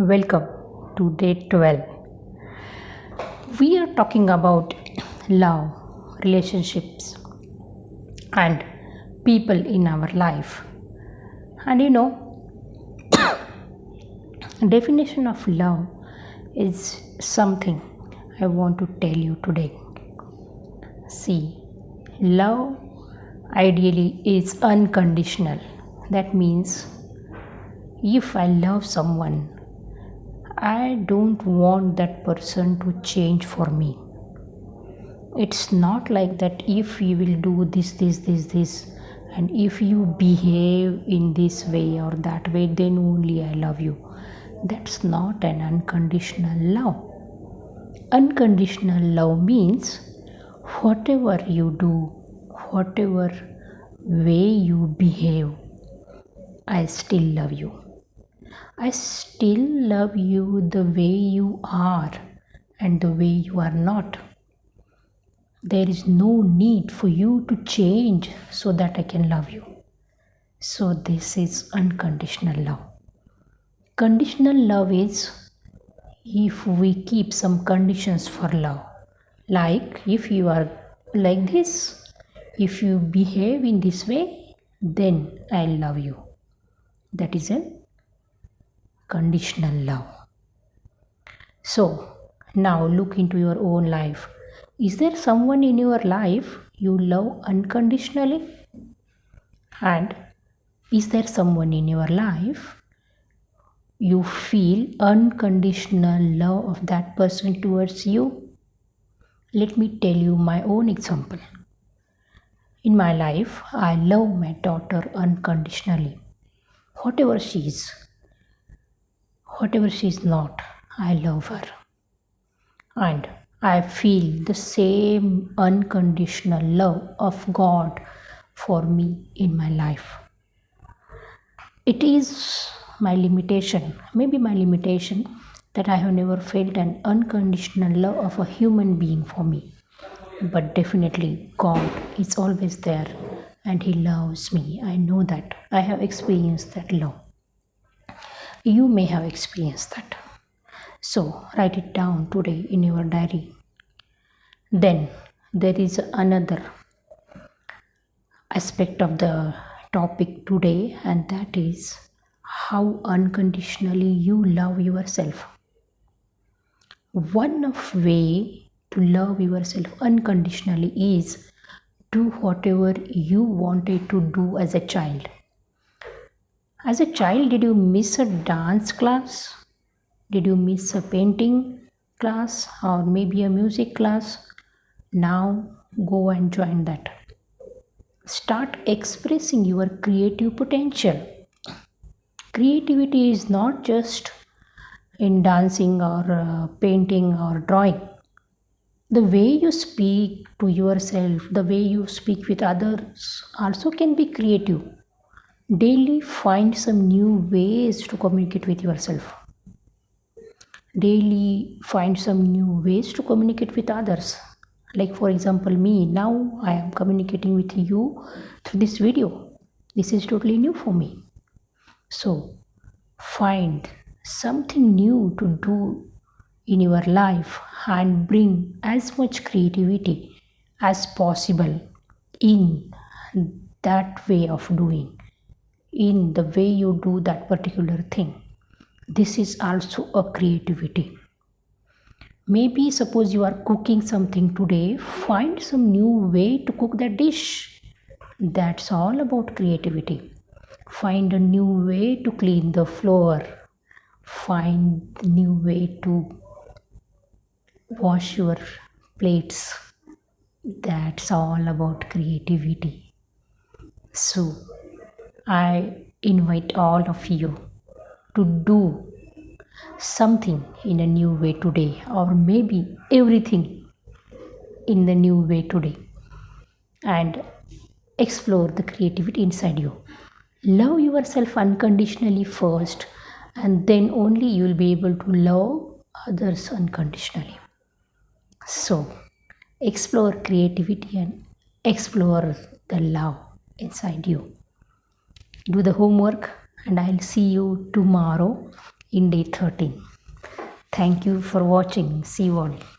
Welcome to day 12. We are talking about love, relationships, and people in our life. And definition of love is something I want to tell you today. See, love ideally is unconditional. That means if I love someone, I don't want that person to change for me. It's not like that if you will do this, and if you behave in this way or that way, then only I love you. That's not an unconditional love. Unconditional love means whatever you do, whatever way you behave, I still love you. I still love you the way you are and the way you are not. There is no need for you to change so that I can love you. So, this is unconditional love. Conditional love is if we keep some conditions for love. Like if you are like this, if you behave in this way, then I love you. That is a conditional love. So, now look into your own life. Is there someone in your life you love unconditionally? And is there someone in your life you feel unconditional love of that person towards you? Let me tell you my own example. In my life, I love my daughter unconditionally. Whatever she is, whatever she is not, I love her. And I feel the same unconditional love of God for me in my life. It is my limitation, maybe my limitation, that I have never felt an unconditional love of a human being for me. But definitely, God is always there and He loves me. I know that. I have experienced that love. You may have experienced that. So, write it down today in your diary. Then, there is another aspect of the topic today, and that is how unconditionally you love yourself. One of way to love yourself unconditionally is do whatever you wanted to do as a child. As a child, did you miss a dance class? Did you miss a painting class or maybe a music class? Now go and join that. Start expressing your creative potential. Creativity is not just in dancing or painting or drawing. The way you speak to yourself, the way you speak with others also can be creative. Daily find some new ways to communicate with yourself. Daily find some new ways to communicate with others. Like for example, me, now I am communicating with you through this video. This is totally new for me. So find something new to do in your life and bring as much creativity as possible in that way of doing, in the way you do that particular thing. This is also a creativity. Maybe suppose you are cooking something today, find some new way to cook that dish. That's all about creativity. Find a new way to clean the floor. Find a new way to wash your plates. That's all about creativity. So, I invite all of you to do something in a new way today, or maybe everything in the new way today, and explore the creativity inside you. Love yourself unconditionally first, and then only you will be able to love others unconditionally. So, explore creativity and explore the love inside you. Do the homework, and I'll see you tomorrow in day 13. Thank you for watching. See you all.